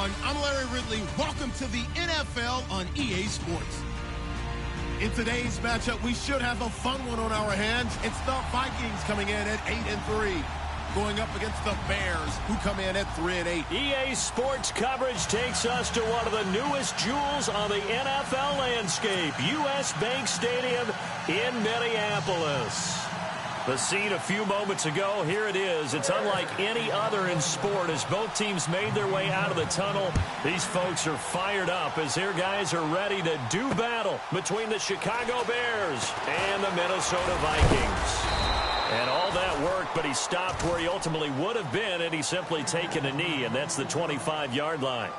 everyone. I'm Larry Ridley. Welcome to the NFL on EA Sports. In today's matchup, we should have a fun one on our hands. It's the Vikings coming in at 8-3, going up against the Bears, who come in at 3-8. EA Sports coverage takes us to one of the newest jewels on the NFL landscape, US Bank Stadium in Minneapolis. The scene a few moments ago, here it is. It's unlike any other in sport as both teams made their way out of the tunnel. These folks are fired up as their guys are ready to do battle between the Chicago Bears and the Minnesota Vikings. And all that worked, but he stopped where he ultimately would have been had he simply taken a knee, and that's the 25-yard line.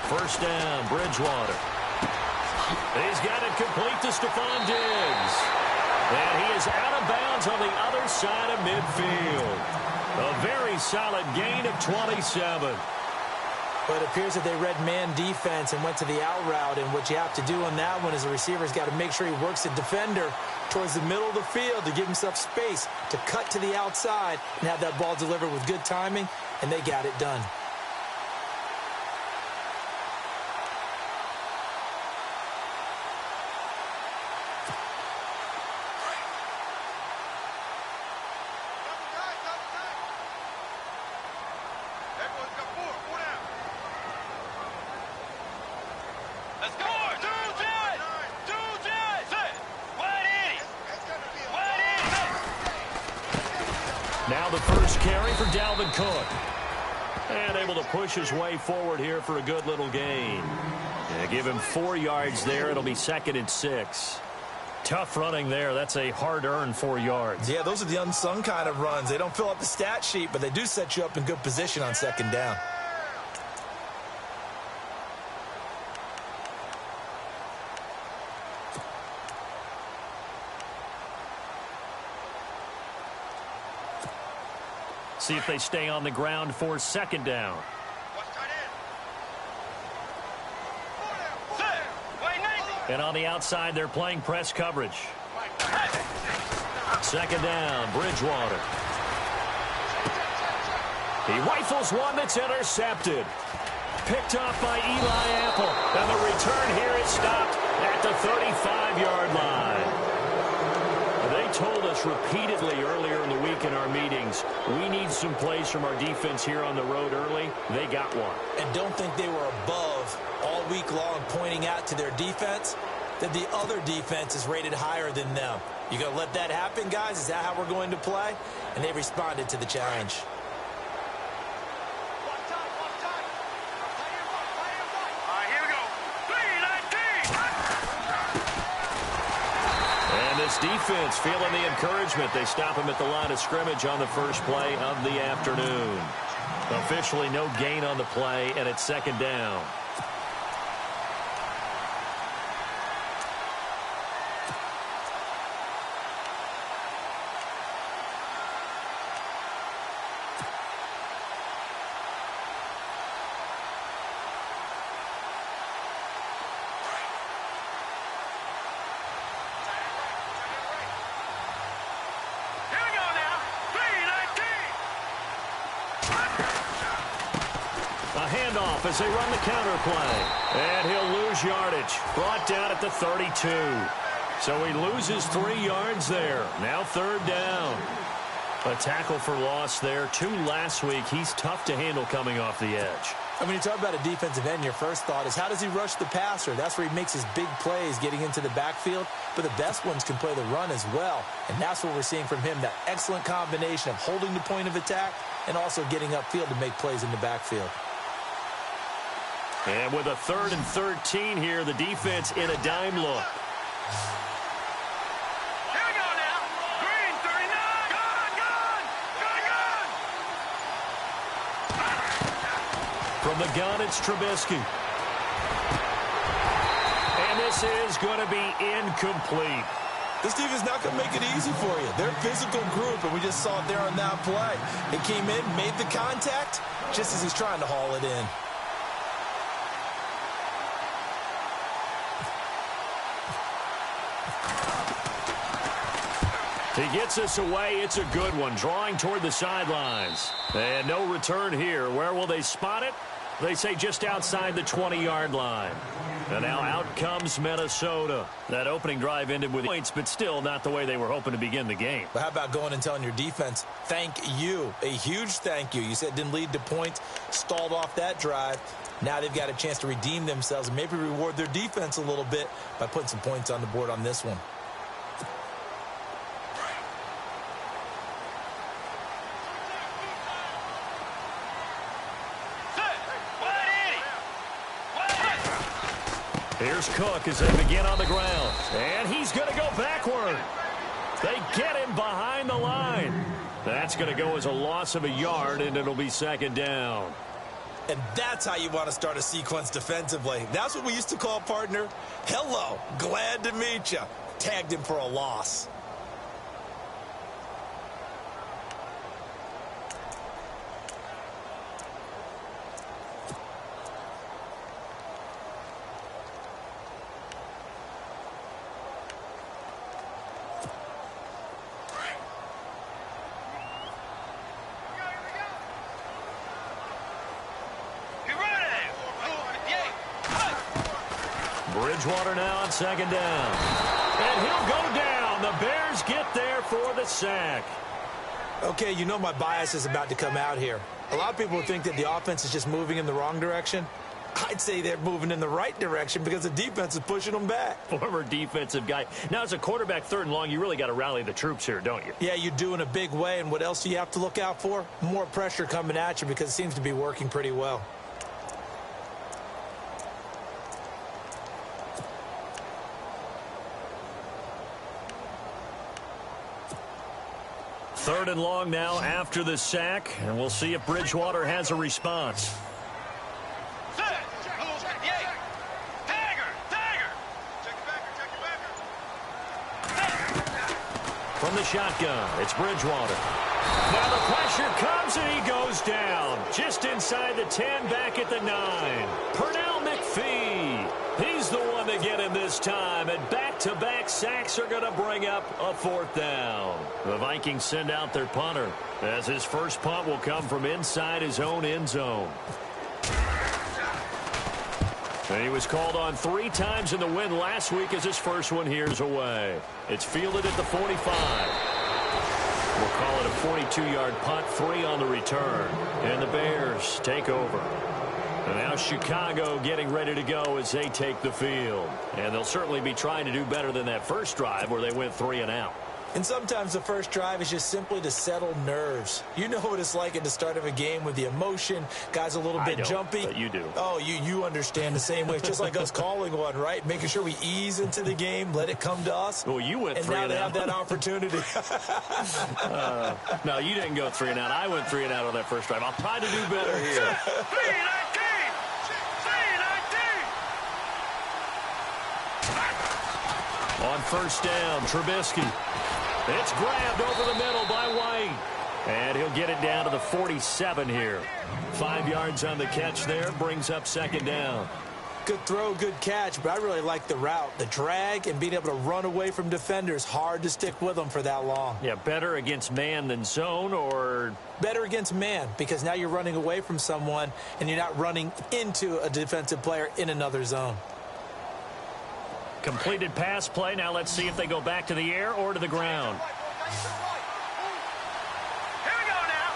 First down, Bridgewater. He's got it complete to Stephon Diggs. And he is out of bounds on the other side of midfield. A very solid gain of 27. But it appears that they read man defense and went to the out route. And what you have to do on that one is the receiver's got to make sure he works the defender towards the middle of the field to give himself space to cut to the outside and have that ball delivered with good timing, and they got it done. Now the first carry for Dalvin Cook. And able to push his way forward here for a good little gain. Yeah, give him 4 yards there. It'll be 2nd and 6. Tough running there. That's a hard-earned 4 yards. Yeah, those are the unsung kind of runs. They don't fill up the stat sheet, but they do set you up in good position on 2nd down. See if they stay on the ground for 2nd down. And on the outside, they're playing press coverage. 2nd down, Bridgewater. He rifles one that's intercepted. Picked off by Eli Apple. And the return here is stopped at the 35-yard line. They told us repeatedly earlier in the week in our meetings, we need some plays from our defense here on the road early. They got one. And don't think they were above all week long pointing out to their defense that the other defense is rated higher than them. You going to let that happen, guys? Is that how we're going to play? And they responded to the challenge. Defense feeling the encouragement. They stop him at the line of scrimmage on the first play of the afternoon. Officially no gain on the play, and it's 2nd down. Handoff as they run the counter play. And he'll lose yardage. Brought down at the 32. So he loses 3 yards there. Now 3rd down. A tackle for loss there. 2 last week. He's tough to handle coming off the edge. And when you talk about a defensive end, your first thought is how does he rush the passer? That's where he makes his big plays getting into the backfield. But the best ones can play the run as well. And that's what we're seeing from him, that excellent combination of holding the point of attack and also getting upfield to make plays in the backfield. And with a 3rd and 13 here, the defense in a dime look. Here we go now. Green, 39. Gun. From the gun, it's Trubisky. And this is going to be incomplete. This defense is not going to make it easy for you. They're a physical group, and we just saw it there on that play. He came in, made the contact, just as he's trying to haul it in. He gets us away. It's a good one, drawing toward the sidelines. And no return here. Where will they spot it? They say just outside the 20-yard line. And now out comes Minnesota. That opening drive ended with points, but still not the way they were hoping to begin the game. But how about going and telling your defense, thank you, a huge thank you. You said it didn't lead to points, stalled off that drive. Now they've got a chance to redeem themselves and maybe reward their defense a little bit by putting some points on the board on this one. Here's Cook as they begin on the ground. And he's going to go backward. They get him behind the line. That's going to go as a loss of a yard, and it'll be second down. And that's how you want to start a sequence defensively. That's what we used to call, partner, hello, glad to meet you. Tagged him for a loss. Bridgewater now on second down. And he'll go down. The Bears get there for the sack. Okay, you know my bias is about to come out here. A lot of people think that the offense is just moving in the wrong direction. I'd say they're moving in the right direction because the defense is pushing them back. Former defensive guy. Now, as a quarterback, third and long, you really got to rally the troops here, don't you? Yeah, you do in a big way. And what else do you have to look out for? More pressure coming at you because it seems to be working pretty well. Third and long now after the sack, and we'll see if Bridgewater has a response. From the shotgun, it's Bridgewater. Now the pressure comes and he goes down. Just inside the 10, back at the 9. Pernell McPhee. He's the one to get him this time, and back-to-back sacks are going to bring up a fourth down. The Vikings send out their punter, as his first punt will come from inside his own end zone. And he was called on 3 times in the win last week as his first one here's away. It's fielded at the 45. We'll call it a 42-yard punt, 3 on the return. And the Bears take over. And now Chicago getting ready to go as they take the field. And they'll certainly be trying to do better than that first drive where they went 3 and out. And sometimes the first drive is just simply to settle nerves. You know what it's like at the start of a game with the emotion. Guys a little bit jumpy. But you do. Oh, you understand the same way. It's just like us calling one, right? Making sure we ease into the game, let it come to us. Well, you went 3 and out. And now they have that opportunity. No, you didn't go 3 and out. I went 3 and out on that first drive. I'll try to do better here. On first down, Trubisky. It's grabbed over the middle by White. And he'll get it down to the 47 here. 5 yards on the catch there, brings up second down. Good throw, good catch, but I really like the route. The drag and being able to run away from defenders. Hard to stick with them for that long. Yeah, better against man than zone, or? Better against man, because now you're running away from someone and you're not running into a defensive player in another zone. Completed pass play. Now let's see if they go back to the air or to the ground. Here we go now.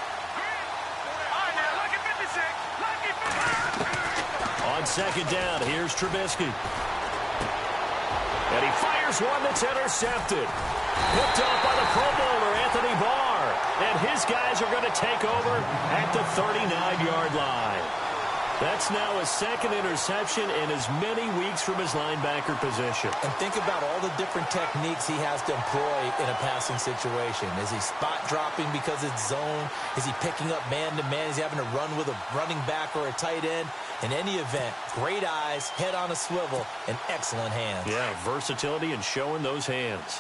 All right, now, lucky 56. Lucky 56. On second down, here's Trubisky. And he fires one that's intercepted. Picked off by the Pro Bowler, Anthony Barr. And his guys are going to take over at the 39-yard line. That's now his second interception in as many weeks from his linebacker position. And think about all the different techniques he has to employ in a passing situation. Is he spot dropping because it's zone? Is he picking up man-to-man? Is he having to run with a running back or a tight end? In any event, great eyes, head on a swivel, and excellent hands. Yeah, versatility and showing those hands.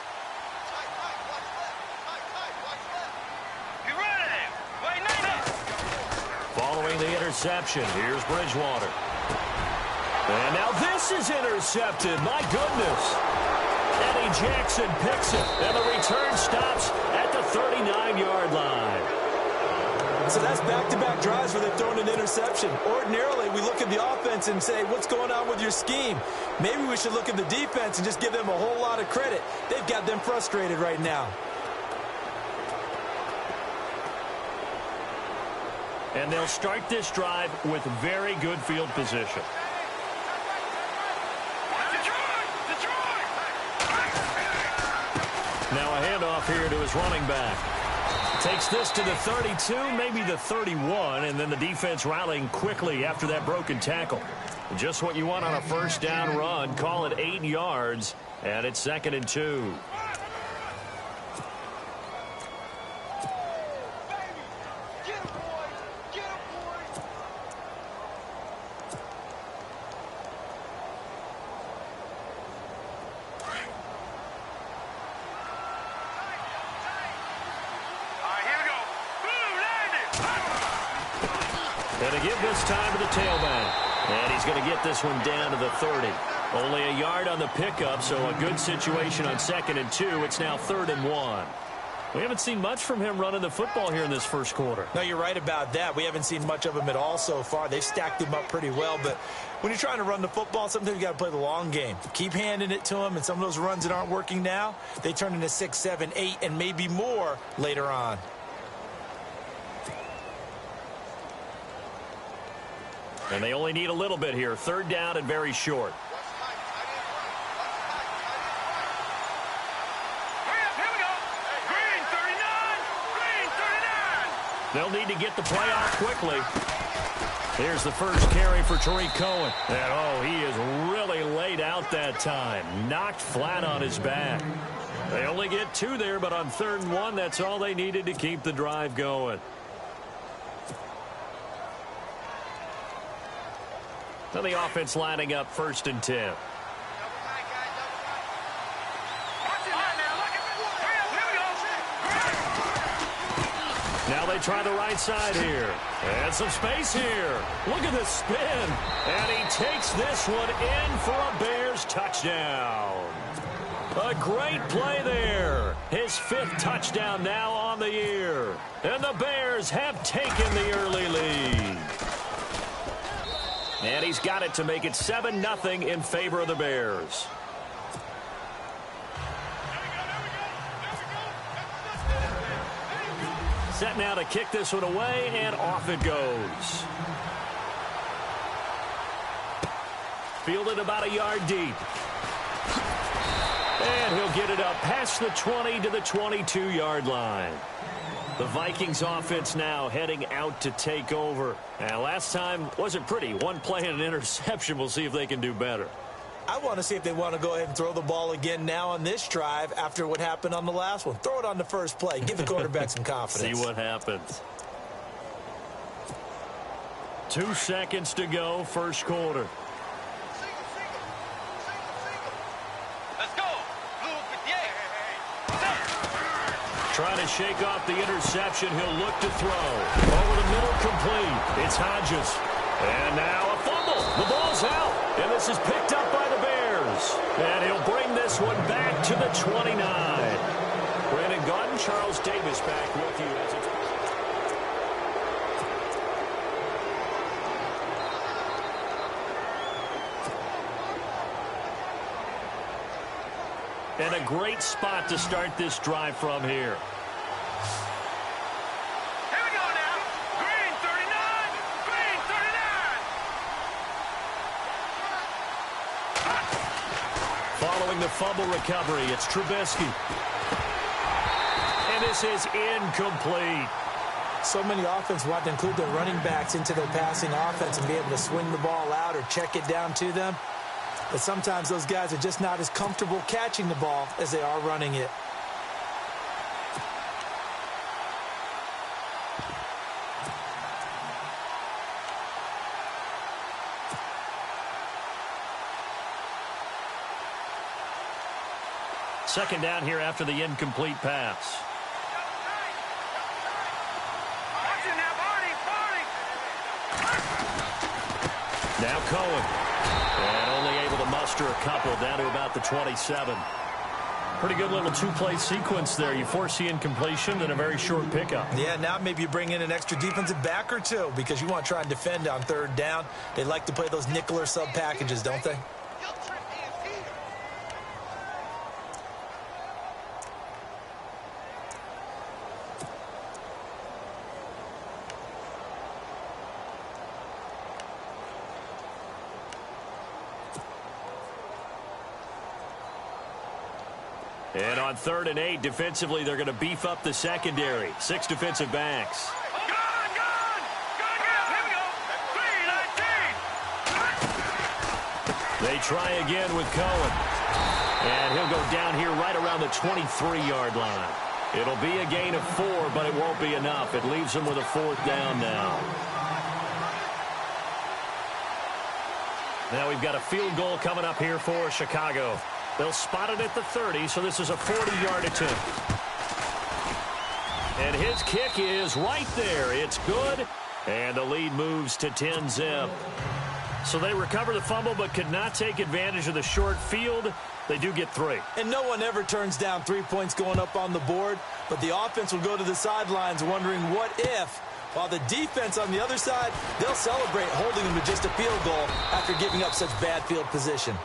interception. Here's Bridgewater. And now this is intercepted. My goodness. Eddie Jackson picks it, and the return stops at the 39-yard line. So that's back-to-back drives where they've thrown an interception. Ordinarily, we look at the offense and say, what's going on with your scheme? Maybe we should look at the defense and just give them a whole lot of credit. They've got them frustrated right now. And they'll start this drive with very good field position. Now a handoff here to his running back. Takes this to the 32, maybe the 31, and then the defense rallying quickly after that broken tackle. Just what you want on a first down run. Call it 8 yards, and it's 2nd and 2. Going to give this time to the tailback. And he's going to get this one down to the 30. Only a yard on the pickup, so a good situation on 2nd and 2. It's now 3rd and 1. We haven't seen much from him running the football here in this first quarter. No, you're right about that. We haven't seen much of him at all so far. They've stacked him up pretty well, but when you're trying to run the football, sometimes you got to play the long game. Keep handing it to him, and some of those runs that aren't working now, they turn into 6, 7, 8, and maybe more later on. And they only need a little bit here. 3rd down and very short. They'll need to get the play off quickly. Here's the first carry for Tariq Cohen. And, oh, he is really laid out that time. Knocked flat on his back. They only get 2 there, but on 3rd and 1, that's all they needed to keep the drive going. Now the offense lining up 1st and 10. Now they try the right side here. And some space here. Look at this spin. And he takes this one in for a Bears touchdown. A great play there. His 5th touchdown now on the year. And the Bears have taken the early lead. And he's got it to make it 7-0 in favor of the Bears. Set now to kick this one away, and off it goes. Fielded about a yard deep. And he'll get it up past the 20 to the 22-yard line. The Vikings offense now heading out to take over. And last time wasn't pretty. One play and an interception. We'll see if they can do better. I want to see if they want to go ahead and throw the ball again now on this drive after what happened on the last one. Throw it on the first play. Give the quarterback some confidence. See what happens. 2 seconds to go, first quarter. Let's go. Trying to shake off the interception. He'll look to throw. Over the middle, complete. It's Hodges. And now a fumble. The ball's out. And this is picked up by the Bears. And he'll bring this one back to the 29. Brandon Gaudin, Charles Davis back with you as it's... And a great spot to start this drive from here. Here we go now. Green 39. Green 39. Following the fumble recovery, it's Trubisky. And this is incomplete. So many offense want to include their running backs into their passing offense and be able to swing the ball out or check it down to them. But sometimes those guys are just not as comfortable catching the ball as they are running it. Second down here after the incomplete pass. Watch it now, Barney. Barney. Now Cohen. And only able to muster a couple down to about the 27. Pretty good little two-play sequence there. You force the incompletion and a very short pickup. Yeah, now maybe you bring in an extra defensive back or two because you want to try and defend on third down. They like to play those nickel or sub packages, don't they? And on 3rd and 8, defensively, they're going to beef up the secondary. 6 defensive backs. They try again with Cohen. And he'll go down here right around the 23-yard line. It'll be a gain of 4, but it won't be enough. It leaves them with a 4th down now. Now we've got a field goal coming up here for Chicago. They'll spot it at the 30, so this is a 40-yard attempt. And his kick is right there. It's good, and the lead moves to 10-zip. So they recover the fumble but could not take advantage of the short field. They do get 3. And no one ever turns down 3 points going up on the board, but the offense will go to the sidelines wondering what if, while the defense on the other side, they'll celebrate holding them to just a field goal after giving up such bad field position.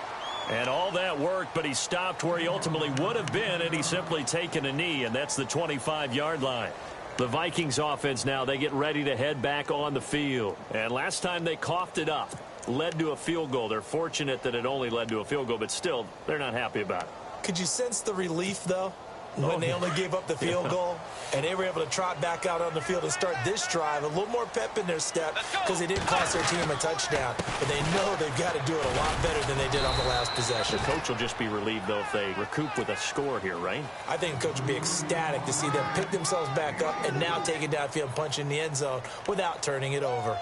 And all that worked, but he stopped where he ultimately would have been, and he's simply taken a knee, and that's the 25-yard line. The Vikings offense now, they get ready to head back on the field. And last time they coughed it up, led to a field goal. They're fortunate that it only led to a field goal, but still, they're not happy about it. Could you sense the relief, though, when they only gave up the field goal? And they were able to trot back out on the field and start this drive. A little more pep in their step because they didn't cost their team a touchdown. But they know they've got to do it a lot better than they did on the last possession. The coach will just be relieved, though, if they recoup with a score here, right? I think the coach will be ecstatic to see them pick themselves back up and now take it downfield and punch in the end zone without turning it over.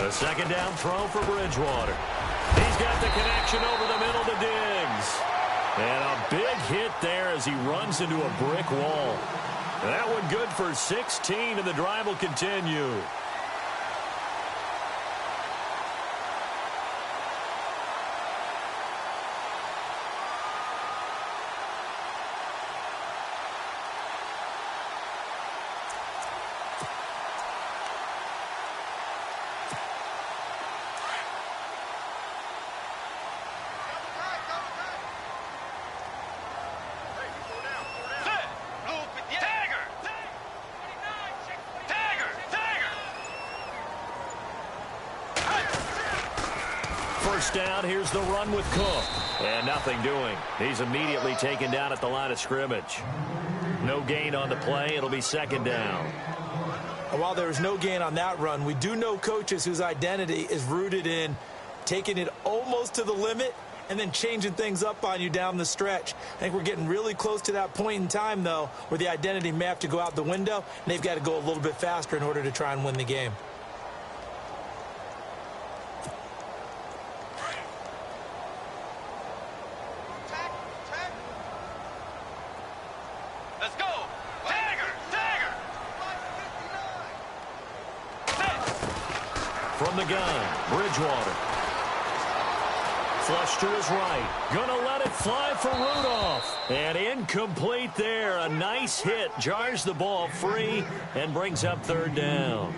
A second down throw for Bridgewater. He's got the connection over the middle to Diggs. And a big hit there as he runs into a brick wall. That one good for 16, and the drive will continue. First down, here's the run with Cook. And nothing doing. He's immediately taken down at the line of scrimmage. No gain on the play. It'll be second down. And while there is no gain on that run, we do know coaches whose identity is rooted in taking it almost to the limit and then changing things up on you down the stretch. I think we're getting really close to that point in time, though, where the identity may have to go out the window, and they've got to go a little bit faster in order to try and win the game. From the gun, Bridgewater. Flush to his right. Gonna let it fly for Rudolph. And incomplete there. A nice hit. Jars the ball free and brings up third down.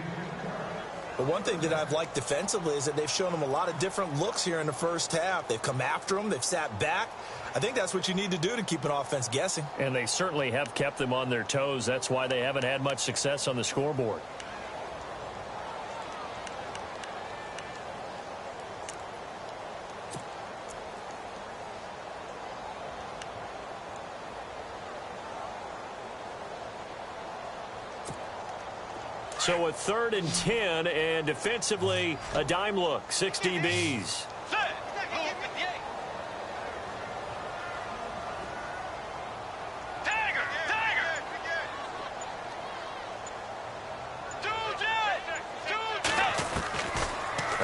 But one thing that I've liked defensively is that they've shown them a lot of different looks here in the first half. They've come after them. They've sat back. I think that's what you need to do to keep an offense guessing. And they certainly have kept them on their toes. That's why they haven't had much success on the scoreboard. So a 3rd and 10, and defensively, a dime look, 6 DBs.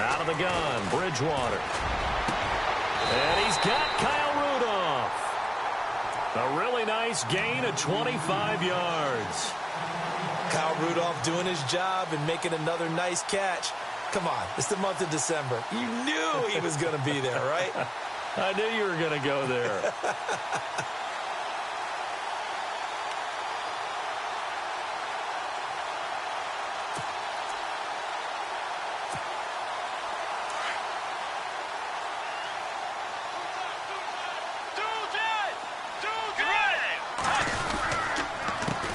Out of the gun, Bridgewater. And he's got Kyle Rudolph. A really nice gain of 25 yards. Kyle Rudolph doing his job and making another nice catch. Come on, it's the month of December. You knew he was going to be there, right? I knew you were going to go there.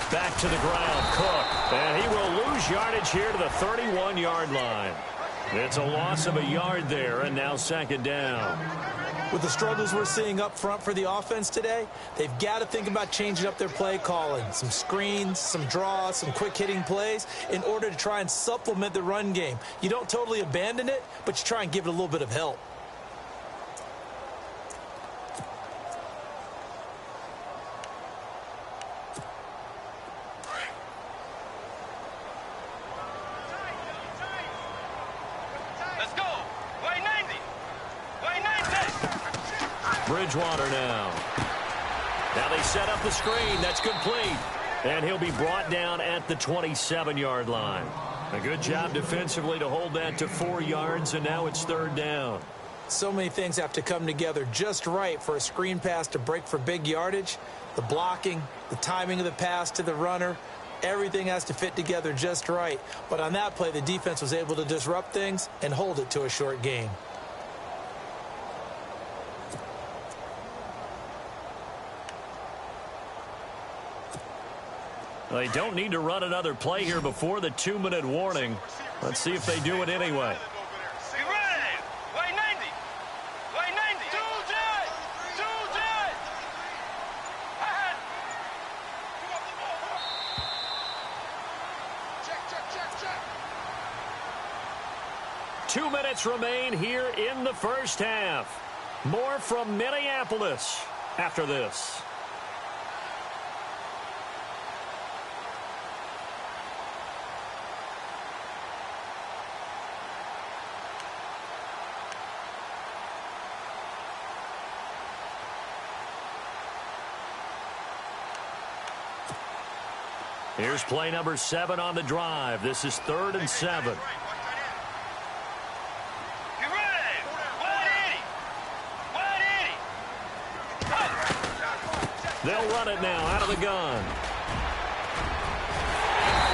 Back to the ground, Cook. And he will lose yardage here to the 31-yard line. It's a loss of a yard there, and now second down. With the struggles we're seeing up front for the offense today, they've got to think about changing up their play calling. Some screens, some draws, some quick-hitting plays in order to try and supplement the run game. You don't totally abandon it, but you try and give it a little bit of help. Bridgewater now. Now they set up the screen. That's complete. And he'll be brought down at the 27-yard line. A good job defensively to hold that to 4 yards, and now it's third down. So many things have to come together just right for a screen pass to break for big yardage. The blocking, the timing of the pass to the runner, everything has to fit together just right. But on that play, the defense was able to disrupt things and hold it to a short gain. They don't need to run another play here before the 2-minute warning. Let's see if they do it anyway. Two minutes remain here in the first half. More from Minneapolis after this. Here's play number 7 on the drive. This is 3rd and 7. They'll run it now out of the gun.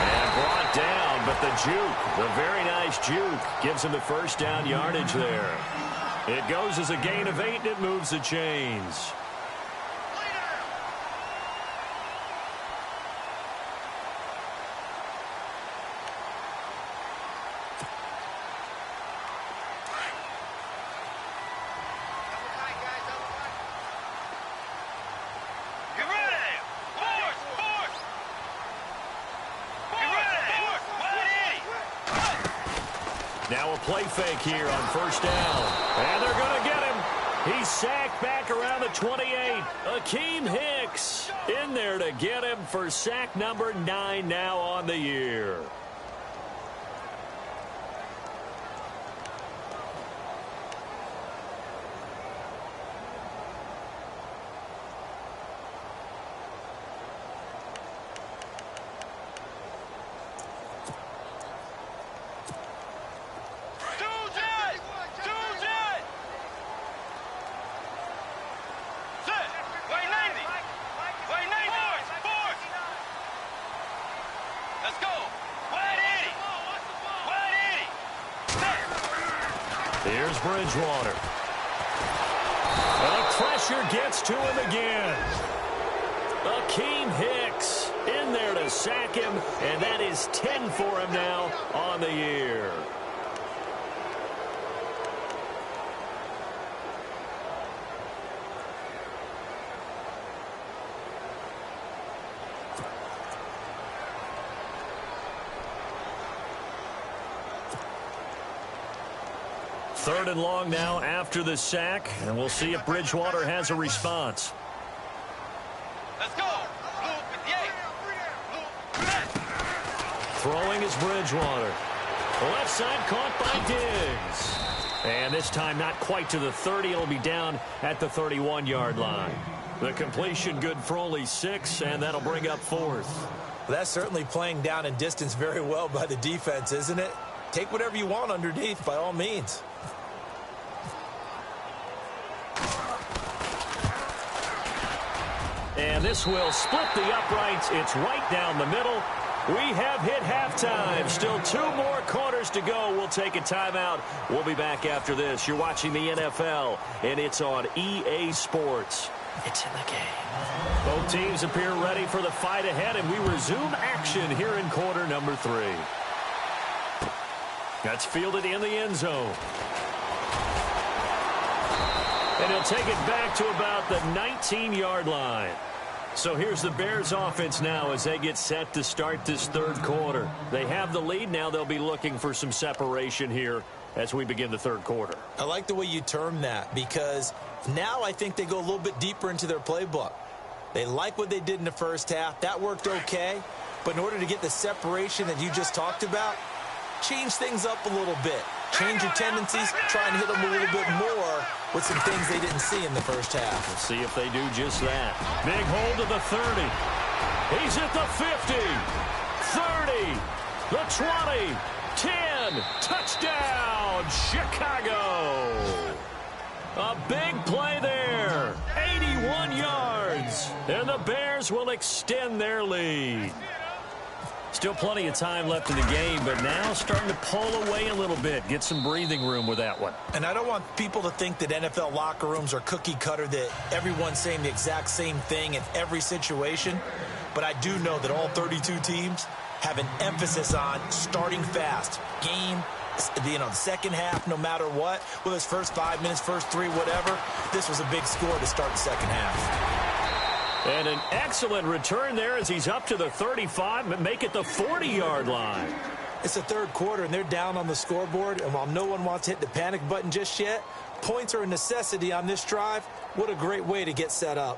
And brought down, but the juke, the very nice juke, gives him the first down yardage there. It goes as a gain of 8, and it moves the chains. Now a play fake here on first down. And they're going to get him. He's sacked back around the 28. Akeem Hicks in there to get him for sack number 9 now on the year. Here's Bridgewater. The pressure gets to him again. Akeem Hicks in there to sack him, and that is 10 for him now on the year. Third and long now after the sack, and we'll see if Bridgewater has a response. Let's go. Throwing is Bridgewater. Left side caught by Diggs. And this time not quite to the 30. It'll be down at the 31-yard line. The completion good for only 6, and that'll bring up 4th. Well, that's certainly playing down in distance very well by the defense, isn't it? Take whatever you want underneath, by all means. And this will split the uprights. It's right down the middle. We have hit halftime. Still 2 more quarters to go. We'll take a timeout. We'll be back after this. You're watching the NFL, and it's on EA Sports. It's in the game. Both teams appear ready for the fight ahead, and we resume action here in quarter number 3. That's fielded in the end zone. And he'll take it back to about the 19-yard line. So here's the Bears offense now as they get set to start this 3rd quarter. They have the lead. Now they'll be looking for some separation here as we begin the 3rd quarter. I like the way you term that because now I think they go a little bit deeper into their playbook. They like what they did in the first half. That worked okay. But in order to get the separation that you just talked about, change things up a little bit. Change your tendencies, try and hit them a little bit more with some things they didn't see in the first half. We'll see if they do just that. Big hold to the 30. He's at the 50. 30. The 20. 10. Touchdown, Chicago. A big play there. 81 yards. And the Bears will extend their lead. Still plenty of time left in the game, but now starting to pull away a little bit. Get some breathing room with that one. And I don't want people to think that NFL locker rooms are cookie cutter, that everyone's saying the exact same thing in every situation. But I do know that all 32 teams have an emphasis on starting fast. Game, the second half, no matter what. Whether it's first 5 minutes, first 3, whatever. This was a big score to start the second half. And an excellent return there as he's up to the 35, but make it the 40-yard line. It's the 3rd quarter, and they're down on the scoreboard. And while no one wants to hit the panic button just yet, points are a necessity on this drive. What a great way to get set up.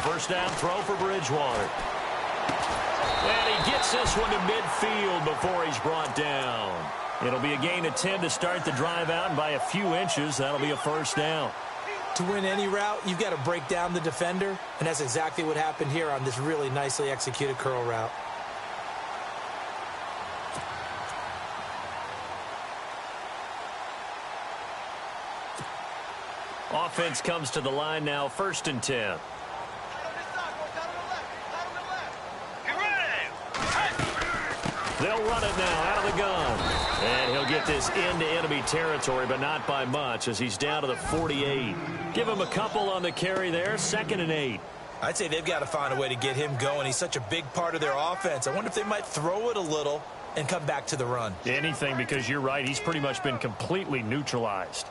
First down throw for Bridgewater. And he gets this one to midfield before he's brought down. It'll be a gain of 10 to start the drive out, and by a few inches, that'll be a first down. To win any route, you've got to break down the defender, and that's exactly what happened here on this really nicely executed curl route. Offense comes to the line now, 1st and 10. They'll run it now out of the gun. And he'll get this into enemy territory, but not by much as he's down to the 48. Give him a couple on the carry there, 2nd and 8. I'd say they've got to find a way to get him going. He's such a big part of their offense. I wonder if they might throw it a little and come back to the run. Anything, because you're right. He's pretty much been completely neutralized.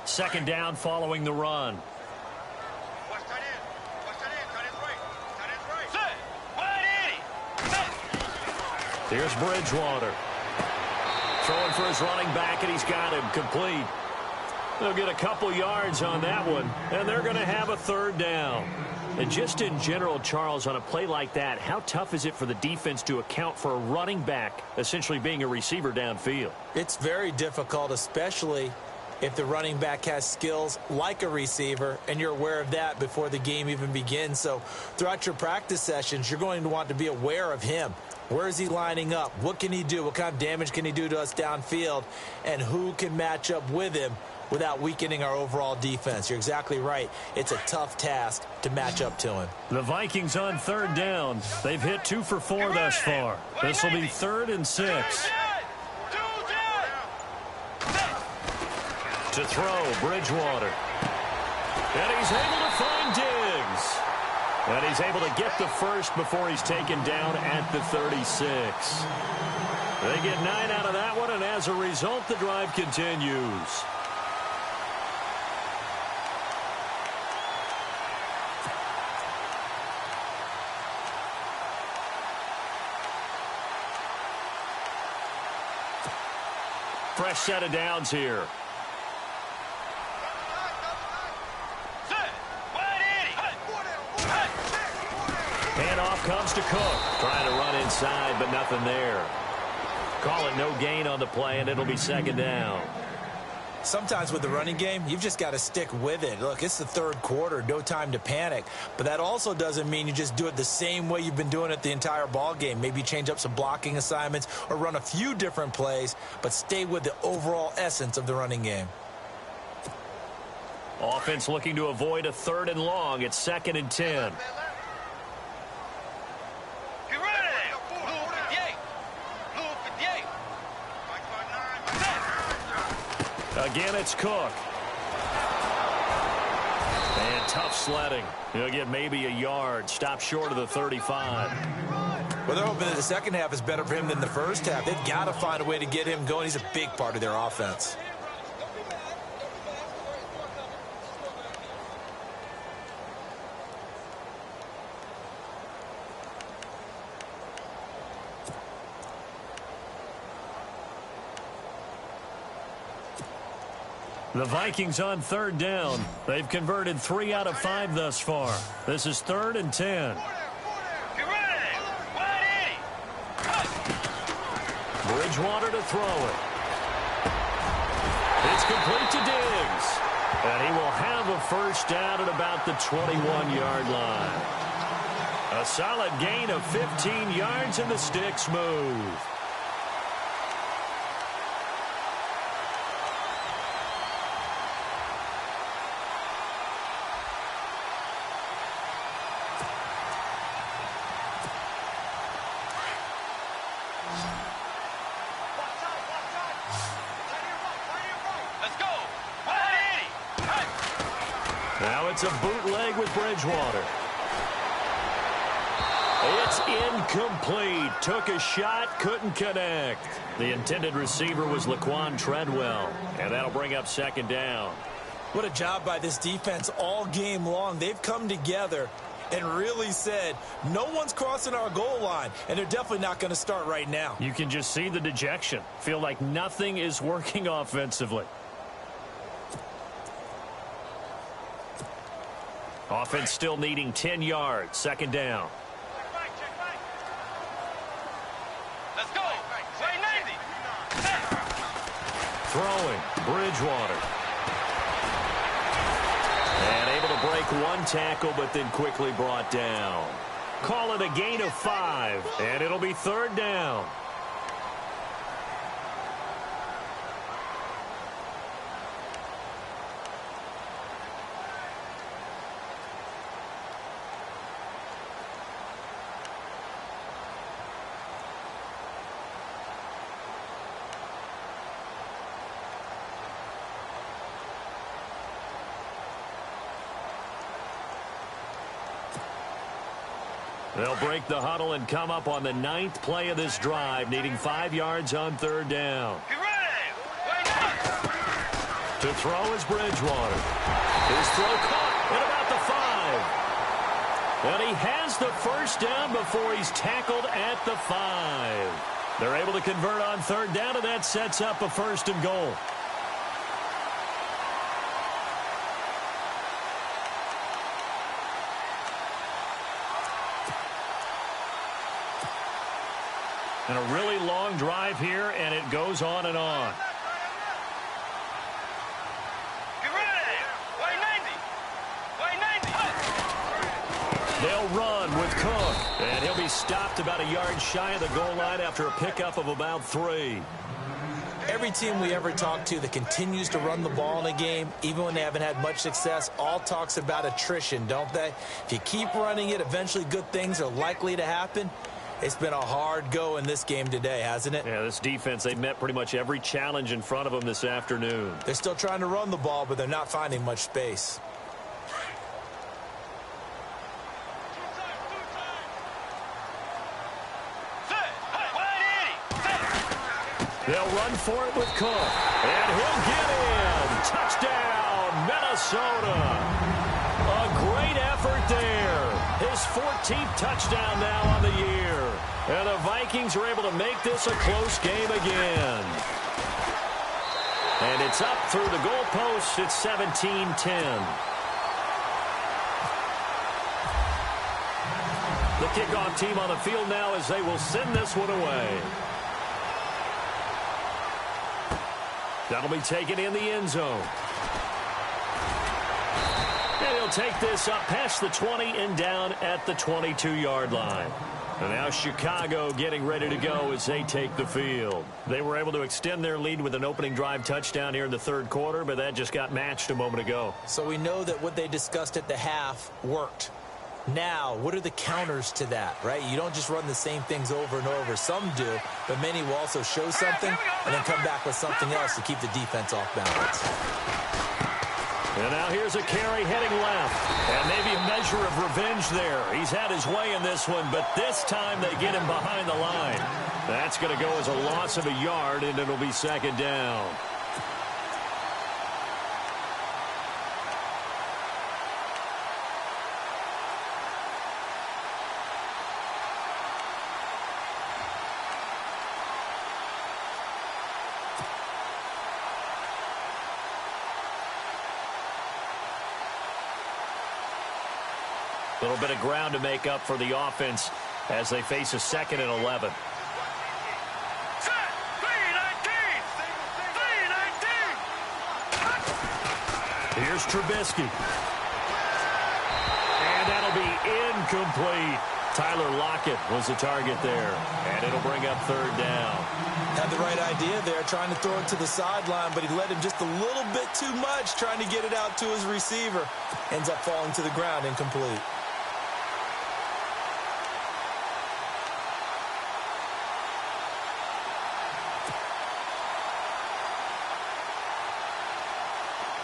2nd down following the run. Here's Bridgewater. Throwing for his running back, and he's got him complete. They'll get a couple yards on that one, and they're going to have a 3rd down. And just in general, Charles, on a play like that, how tough is it for the defense to account for a running back essentially being a receiver downfield? It's very difficult, especially if the running back has skills like a receiver, and you're aware of that before the game even begins. So throughout your practice sessions, you're going to want to be aware of him. Where is he lining up? What can he do? What kind of damage can he do to us downfield? And who can match up with him without weakening our overall defense? You're exactly right. It's a tough task to match up to him. The Vikings on 3rd down. They've hit 2 for 4 thus far. This will be 3rd and 6. To throw, Bridgewater. And he's able to find Diggs. And he's able to get the first before he's taken down at the 36. They get 9 out of that one, and as a result, the drive continues. Fresh set of downs here. Handoff comes to Cook. Trying to run inside, but nothing there. Call it no gain on the play, and it'll be second down. Sometimes with the running game, you've just got to stick with it. Look, it's the third quarter, no time to panic. But that also doesn't mean you just do it the same way you've been doing it the entire ball game. Maybe change up some blocking assignments or run a few different plays, but stay with the overall essence of the running game. Offense looking to avoid a 3rd and long. It's 2nd and 10. Again, it's Cook. And tough sledding. He'll get maybe a yard. Stop short of the 35. Well, they're hoping that the second half is better for him than the first half. They've got to find a way to get him going. He's a big part of their offense. The Vikings on 3rd down. They've converted 3 out of 5 thus far. This is 3rd and 10. Bridgewater to throw it. It's complete to Diggs. And he will have a first down at about the 21-yard line. A solid gain of 15 yards, and the sticks move. Now it's a bootleg with Bridgewater. It's incomplete. Took a shot, couldn't connect. The intended receiver was Laquan Treadwell, and that'll bring up 2nd down. What a job by this defense all game long. They've come together and really said, no one's crossing our goal line, and they're definitely not going to start right now. You can just see the dejection. Feel like nothing is working offensively. Offense still needing 10 yards. 2nd down. Let's go. Throwing. Bridgewater. And able to break one tackle, but then quickly brought down. Call it a gain of 5, and it'll be 3rd down. They'll break the huddle and come up on the 9th play of this drive, needing 5 yards on 3rd down. To throw is Bridgewater. His throw caught at about the 5. And he has the first down before he's tackled at the 5. They're able to convert on 3rd down, and that sets up a 1st and goal. And a really long drive here, and it goes on and on. They'll run with Cook, and he'll be stopped about a yard shy of the goal line after a pickup of about 3. Every team we ever talk to that continues to run the ball in a game, even when they haven't had much success, all talks about attrition, don't they? If you keep running it, eventually good things are likely to happen. It's been a hard go in this game today, hasn't it? Yeah, this defense, they met pretty much every challenge in front of them this afternoon. They're still trying to run the ball, but they're not finding much space. They'll run for it with Cook. And he'll get in. Touchdown, Minnesota. A great effort there. His 14th touchdown now on the year. And the Vikings are able to make this a close game again. And it's up through the goalposts. It's 17-10. The kickoff team on the field now as they will send this one away. That'll be taken in the end zone. And he'll take this up past the 20 and down at the 22-yard line. And now Chicago getting ready to go as they take the field. They were able to extend their lead with an opening drive touchdown here in the third quarter, but that just got matched a moment ago. So we know that what they discussed at the half worked. Now, what are the counters to that, right? You don't just run the same things over and over. Some do, but many will also show something and then come back with something else to keep the defense off balance. And now here's a carry heading left. And maybe a measure of revenge there. He's had his way in this one, but this time they get him behind the line. That's going to go as a loss of a yard, and it'll be second down. A little bit of ground to make up for the offense as they face a 2nd and 11. Here's Trubisky. And that'll be incomplete. Tyler Lockett was the target there. And it'll bring up third down. Had the right idea there, trying to throw it to the sideline, but he led him just a little bit too much, trying to get it out to his receiver. Ends up falling to the ground, incomplete.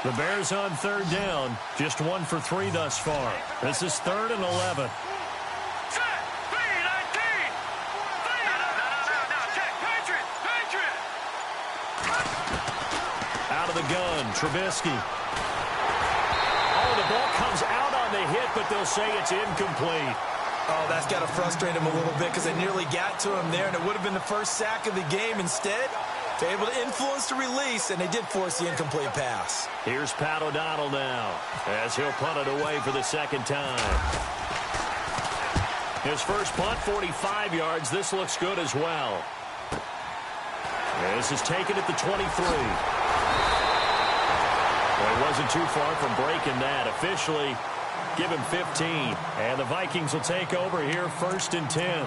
The Bears on third down, just 1 for 3 thus far. This is 3rd and 11. Out of the gun, Trubisky. Oh, the ball comes out on the hit, but they'll say it's incomplete. Oh, that's got to frustrate him a little bit because they nearly got to him there, and it would have been the first sack of the game. Instead, they're able to influence the release, and they did force the incomplete pass. Here's Pat O'Donnell now as he'll punt it away for the second time. His first punt, 45 yards. This looks good as well. This is taken at the 23. Well, he wasn't too far from breaking that. Officially, give him 15. And the Vikings will take over here 1st and 10.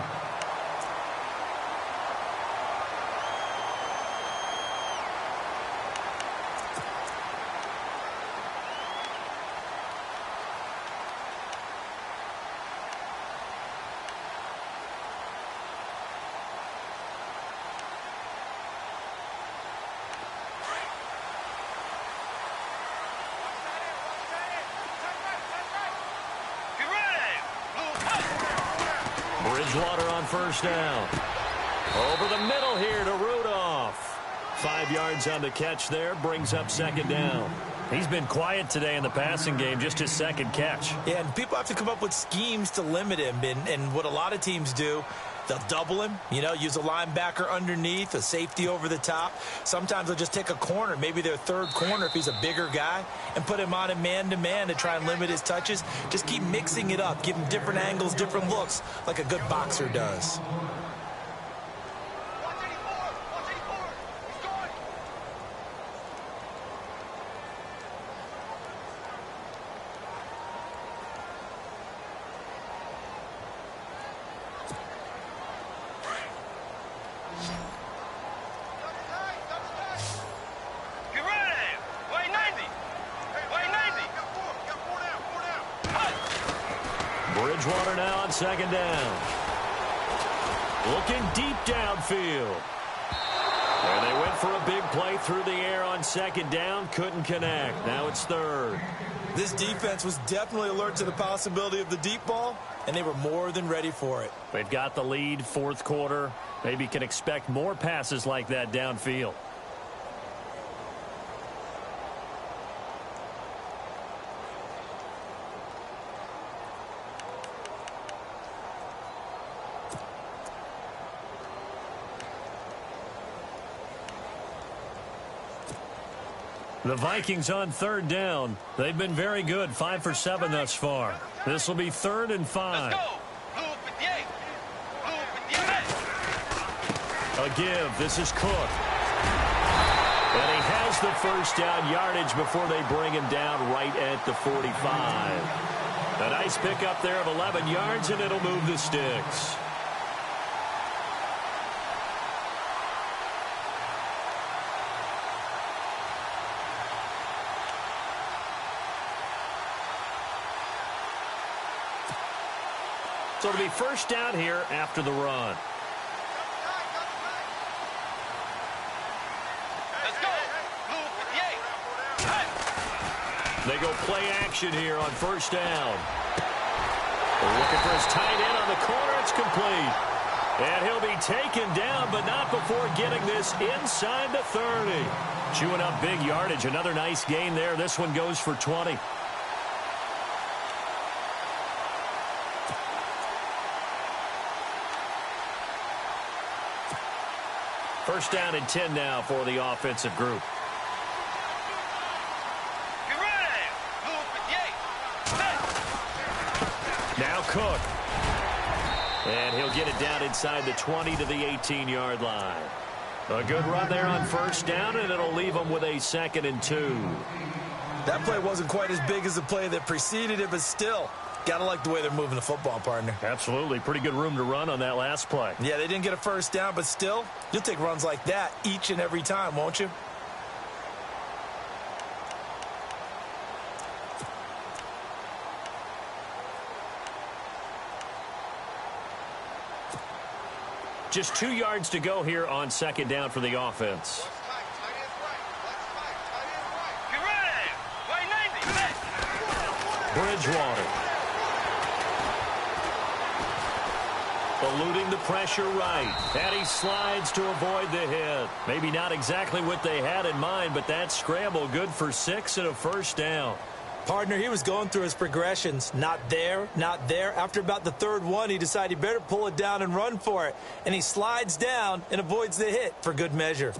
Bridgewater on first down. Over the middle here to Rudolph. 5 yards on the catch there. Brings up second down. He's been quiet today in the passing game, just his second catch. Yeah, and people have to come up with schemes to limit him. And what a lot of teams do, they'll double him, use a linebacker underneath, a safety over the top. Sometimes they'll just take a corner, maybe their third corner if he's a bigger guy, and put him on a man-to-man to try and limit his touches. Just keep mixing it up, give him different angles, different looks, like a good boxer does. Bridgewater now on second down. Looking deep downfield. And they went for a big play through the air on second down. Couldn't connect. Now it's third. This defense was definitely alert to the possibility of the deep ball, and they were more than ready for it. They've got the lead, fourth quarter. Maybe can expect more passes like that downfield. The Vikings on third down. They've been very good, 5 for 7 thus far. This will be 3rd and 5. A give. This is Cook. And he has the first down yardage before they bring him down right at the 45. A nice pickup there of 11 yards, and it'll move the sticks. So it'll be first down here after the run. Let's go. They go play action here on first down. They're looking for his tight end on the corner. It's complete. And he'll be taken down, but not before getting this inside the 30. Chewing up big yardage. Another nice gain there. This one goes for 20. First down and 10 now for the offensive group. Now Cook. And he'll get it down inside the 20 to the 18-yard line. A good run there on first down, and it'll leave them with a 2nd and 2. That play wasn't quite as big as the play that preceded it, but still, gotta like the way they're moving the football, partner. Absolutely. Pretty good room to run on that last play. Yeah, they didn't get a first down, but still, you'll take runs like that each and every time, won't you? Just 2 yards to go here on second down for the offense. Bridgewater. Eluding the pressure right. And he slides to avoid the hit. Maybe not exactly what they had in mind, but that scramble good for 6 and a first down. Partner, he was going through his progressions. Not there, not there. After about the 3rd one, he decided he better pull it down and run for it. And he slides down and avoids the hit for good measure.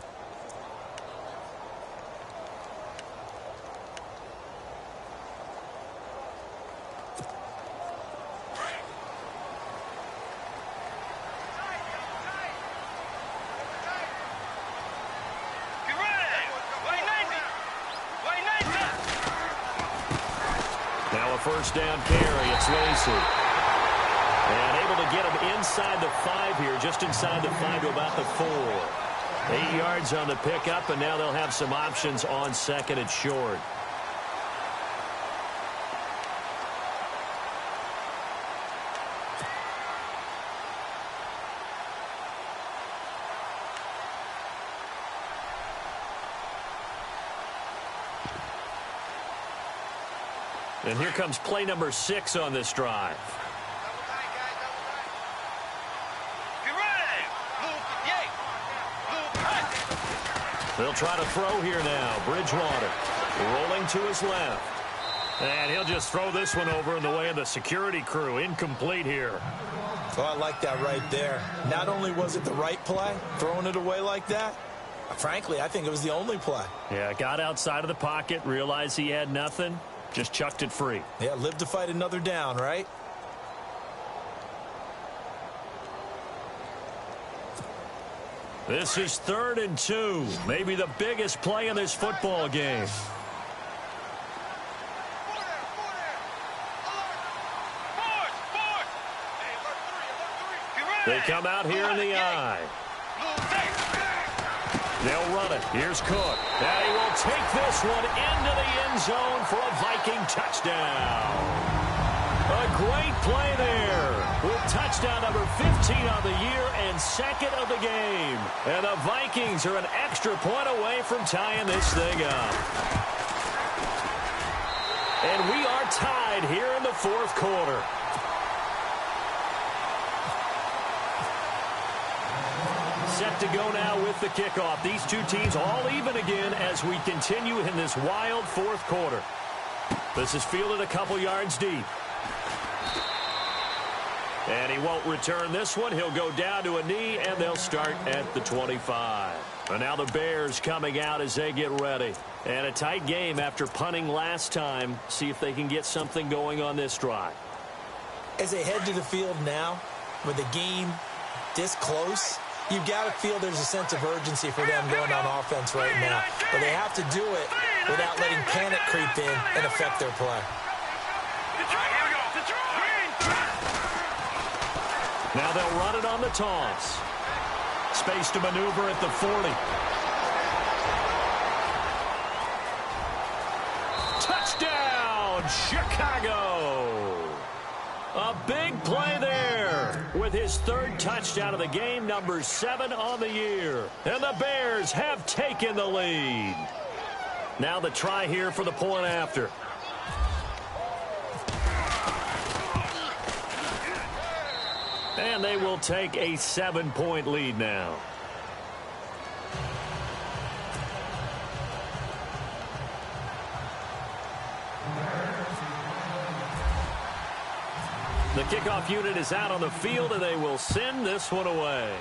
First down carry. It's Lacey. And able to get him inside the 5 here, just inside the 5 to about the 4. 8 yards on the pickup, and now they'll have some options on 2nd and short. And here comes play number 6 on this drive. They'll try to throw here now. Bridgewater rolling to his left. And he'll just throw this one over in the way of the security crew. Incomplete here. Oh, I like that right there. Not only was it the right play, throwing it away like that, frankly, I think it was the only play. Yeah, got outside of the pocket, realized he had nothing. Just chucked it free. Yeah, live to fight another down, right? This is 3rd and 2. Maybe the biggest play in this football game. They come out here in the eye. They'll run it. Here's Cook. And he will take this one into the end zone for a Viking touchdown. A Great play there with touchdown number 15 on the year and second of the game. And the Vikings are an extra point away from tying this thing up. And we are tied here in the fourth quarter. Set to go now with the kickoff. These two teams all even again as we continue in this wild fourth quarter. This is fielded a couple yards deep. And he won't return this one. He'll go down to a knee, and they'll start at the 25. And now the Bears coming out as they get ready. And a tight game after punting last time. See if they can get something going on this drive. As they head to the field now, with the game this close, you've got to feel there's a sense of urgency for them going on offense right now. But they have to do it without letting panic creep in and affect their play. Now they'll run it on the toss. Space to maneuver at the 40. Touchdown, Chicago! A big play there with his third touchdown of the game, number 7 on the year. And the Bears have taken the lead. Now the try here for the point after. And they will take a 7-point lead now. The kickoff unit is out on the field, and they will send this one away.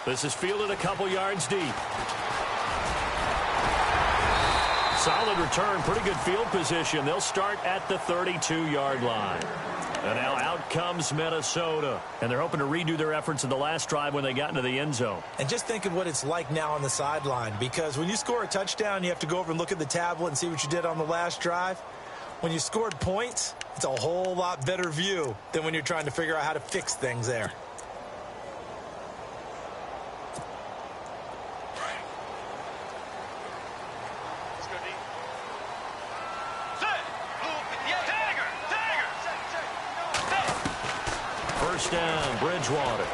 This is fielded a couple yards deep. Solid return, pretty good field position. They'll start at the 32-yard line. And now out comes Minnesota. And they're hoping to redo their efforts in the last drive when they got into the end zone. And just think of what it's like now on the sideline. Because when you score a touchdown, you have to go over and look at the tablet and see what you did on the last drive. When you scored points, it's a whole lot better view than when you're trying to figure out how to fix things there. First down, Bridgewater.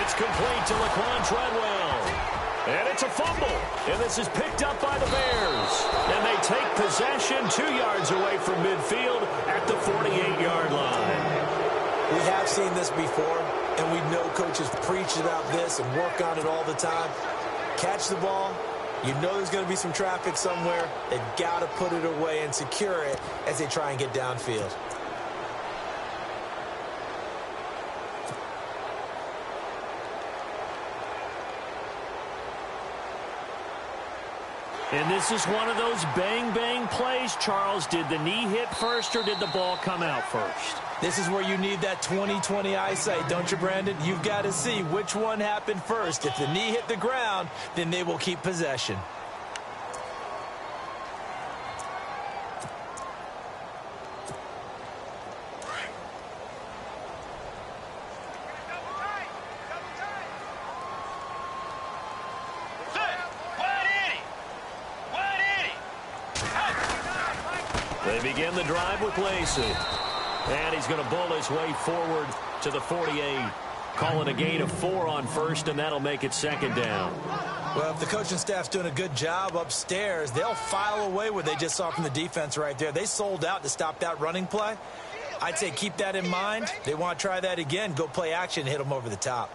It's complete to Laquan Treadwell. And it's a fumble. And this is picked up by the Bears. And they take possession 2 yards away from midfield at the 48-yard line. We have seen this before, and we know coaches preach about this and work on it all the time. Catch the ball. You know there's going to be some traffic somewhere. They've got to put it away and secure it as they try and get downfield. And this is one of those bang-bang plays, Charles. Did the knee hit first or did the ball come out first? This is where you need that 20/20 eyesight, don't you, Brandon? You've got to see which one happened first. If the knee hit the ground, then they will keep possession. They begin the drive with Lacey. And he's going to bull his way forward to the 48. Call it a gain of 4 on first, and that'll make it second down. Well, if the coaching staff's doing a good job upstairs, they'll file away what they just saw from the defense right there. They sold out to stop that running play. I'd say keep that in mind. They want to try that again. Go play action, hit them over the top.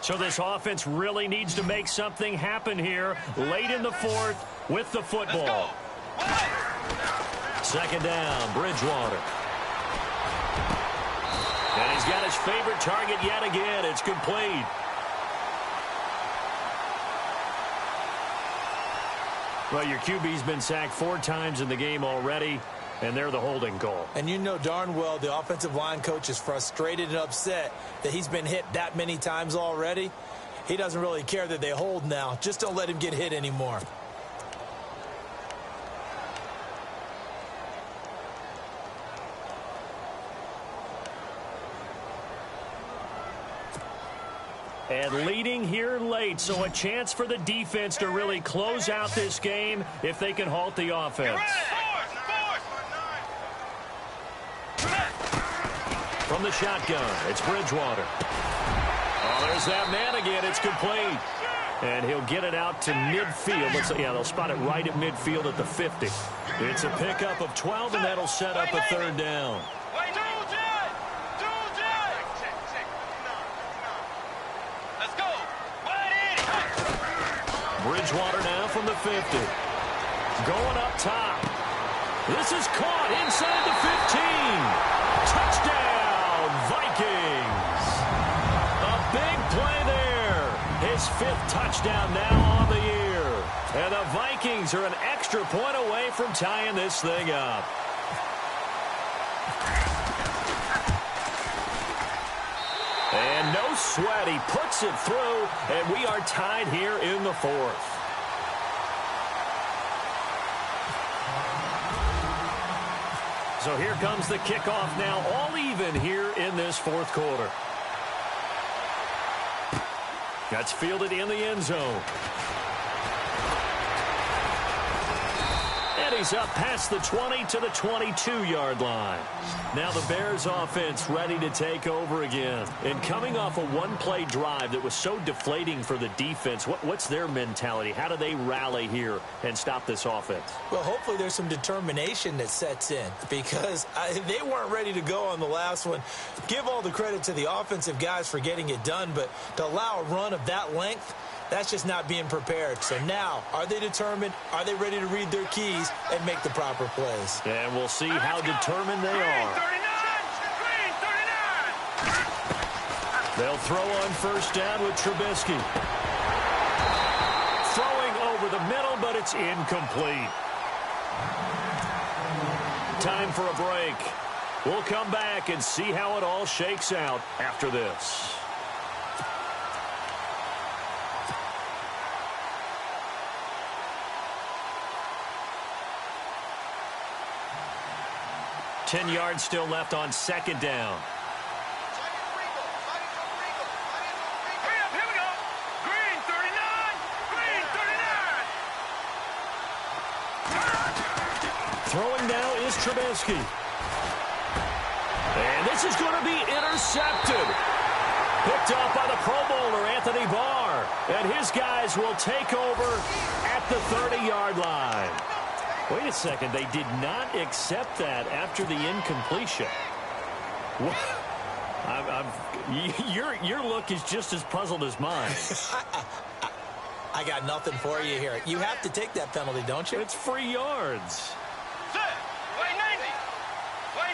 So this offense really needs to make something happen here late in the fourth with the football. Second down, Bridgewater. And he's got his favorite target yet again. It's complete. Well, your QB's been sacked 4 times in the game already, and they're the holding call. And you know darn well the offensive line coach is frustrated and upset that he's been hit that many times already. He doesn't really care that they hold now. Just don't let him get hit anymore. and leading here late, so a chance for the defense to really close out this game if they can halt the offense. From the shotgun, it's Bridgewater. Oh, there's that man again. It's complete. And he'll get it out to midfield. Looks like, yeah, they'll spot it right at midfield at the 50. It's a pickup of 12, and that'll set up a third down. Let's go. Bridgewater now from the 50. Going up top. This is caught inside the 15. Touchdown, Vikings. A big play there. His 5th touchdown now on the year. And the Vikings are an extra point away from tying this thing up. And no sweat. He puts it through, and we are tied here in the 4th. So here comes the kickoff now, all even here in this 4th quarter. That's fielded in the end zone. And he's up past the 20 to the 22-yard line. Now the Bears offense ready to take over again. And coming off a one-play drive that was so deflating for the defense, what's their mentality? How do they rally here and stop this offense? Well, hopefully there's some determination that sets in because they weren't ready to go on the last one. Give all the credit to the offensive guys for getting it done, but to allow a run of that length, that's just not being prepared. So now, are they determined? Are they ready to read their keys and make the proper plays? And we'll see how determined they are. They'll throw on first down with Trubisky. Throwing over the middle, but it's incomplete. Time for a break. We'll come back and see how it all shakes out after this. Ten yards still left on second down. Here we go. Green 39. Green 39. Throwing now is Trubisky. And this is going to be intercepted. Picked up by the Pro Bowler, Anthony Barr. And his guys will take over at the 30-yard line. Wait a second. They did not accept that after the incompletion. Your look is just as puzzled as mine. I got nothing for you here. You have to take that penalty, don't you? It's free yards. Set. Way 90. Way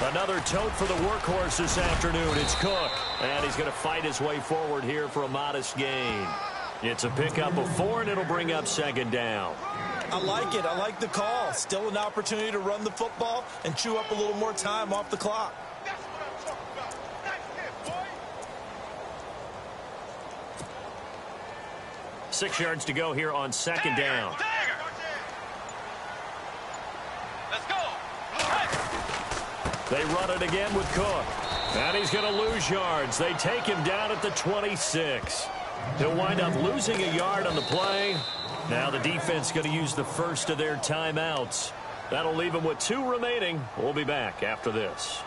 90. Another tote for the workhorse this afternoon. It's Cook. And he's going to fight his way forward here for a modest gain. It's a pickup of 4, and it'll bring up second down. I like it. I like the call. Still an opportunity to run the football and chew up a little more time off the clock. That's what I'm talking about. Nice hit, boy. 6 yards to go here on second down. Dagger. Let's go. They run it again with Cook. And he's going to lose yards. They take him down at the 26. He'll wind up losing a yard on the play. Now the defense going to use the first of their timeouts. That'll leave them with 2 remaining. We'll be back after this.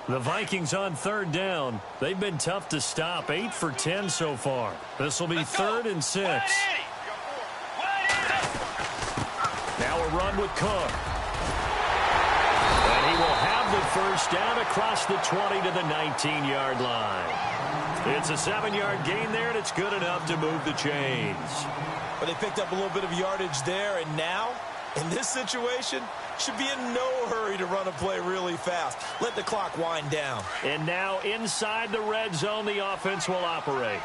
The Vikings on third down. They've been tough to stop. 8 for 10 so far. This will be 3rd and 6. Now a run with Cook. And he will have the first down across the 20 to the 19-yard line. It's a 7-yard gain there, and it's good enough to move the chains. But they picked up a little bit of yardage there, and now In this situation, should be in no hurry to run a play really fast. Let the clock wind down. And now inside the red zone, the offense will operate.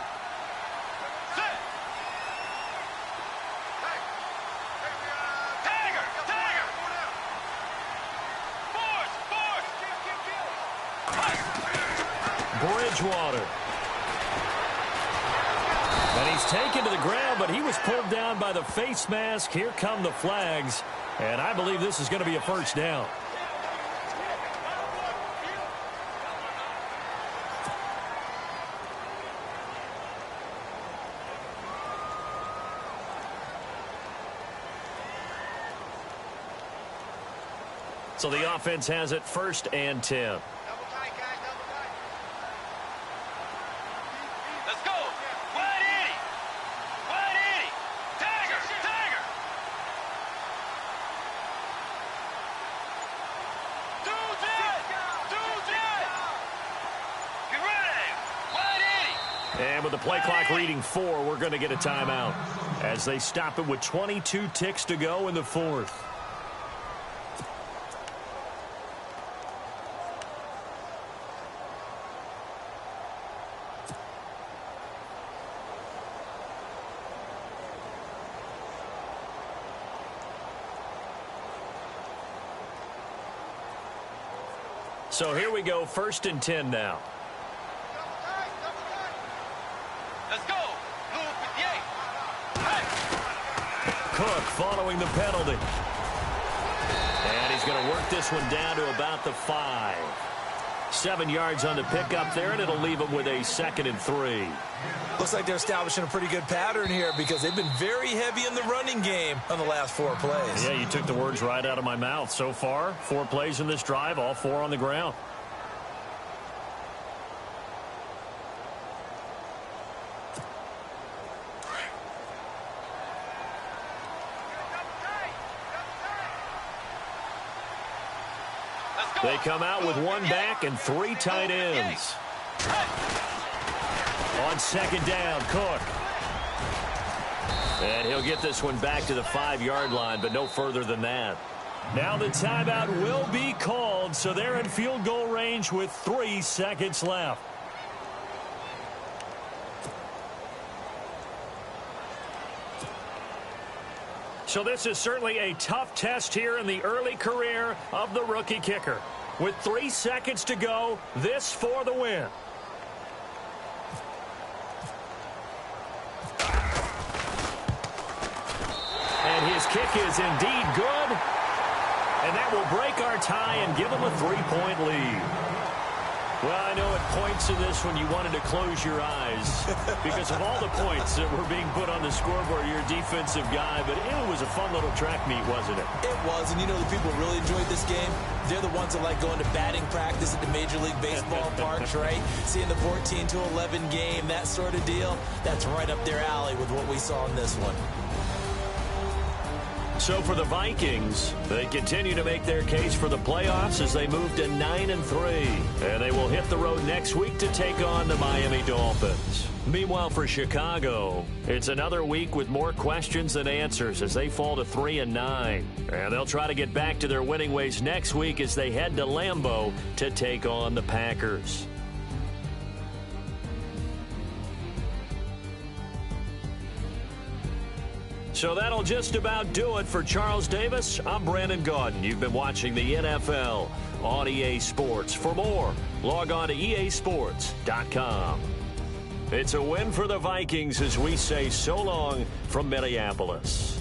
Bridgewater. And he's taken to the ground, but he was pulled down by the face mask. Here come the flags. And I believe this is going to be a first down. So the offense has it 1st and 10. And with the play clock reading 4, we're going to get a timeout as they stop it with 22 ticks to go in the 4th. So here we go, 1st and 10 now. Let's go. Move with the 8. Hey. Cook following the penalty. And he's going to work this one down to about the 5. 7 yards on the pickup there, and it'll leave him with a 2nd and 3. Looks like they're establishing a pretty good pattern here because they've been very heavy in the running game on the last 4 plays. Yeah, you took the words right out of my mouth. So far, 4 plays in this drive, all 4 on the ground. They come out with 1 back and 3 tight ends. On 2nd down, Cook. And he'll get this one back to the 5-yard line, but no further than that. Now the timeout will be called, so they're in field goal range with 3 seconds left. So this is certainly a tough test here in the early career of the rookie kicker. With 3 seconds to go, this for the win. And his kick is indeed good. And that will break our tie and give him a 3-point lead. Well, I know at points in this one you wanted to close your eyes because of all the points that were being put on the scoreboard. You're a defensive guy, but it was a fun little track meet, wasn't it? It was, and you know the people who really enjoyed this game? They're the ones that like going to batting practice at the Major League Baseball parks, right? Seeing the 14-11 game, that sort of deal, that's right up their alley with what we saw in this one. So for the Vikings, they continue to make their case for the playoffs as they move to 9-3. And they will hit the road next week to take on the Miami Dolphins. Meanwhile, for Chicago, it's another week with more questions than answers as they fall to 3-9. And they'll try to get back to their winning ways next week as they head to Lambeau to take on the Packers. So that'll just about do it for Charles Davis. I'm Brandon Gaudin. You've been watching the NFL on EA Sports. For more, log on to easports.com. It's a win for the Vikings as we say so long from Minneapolis.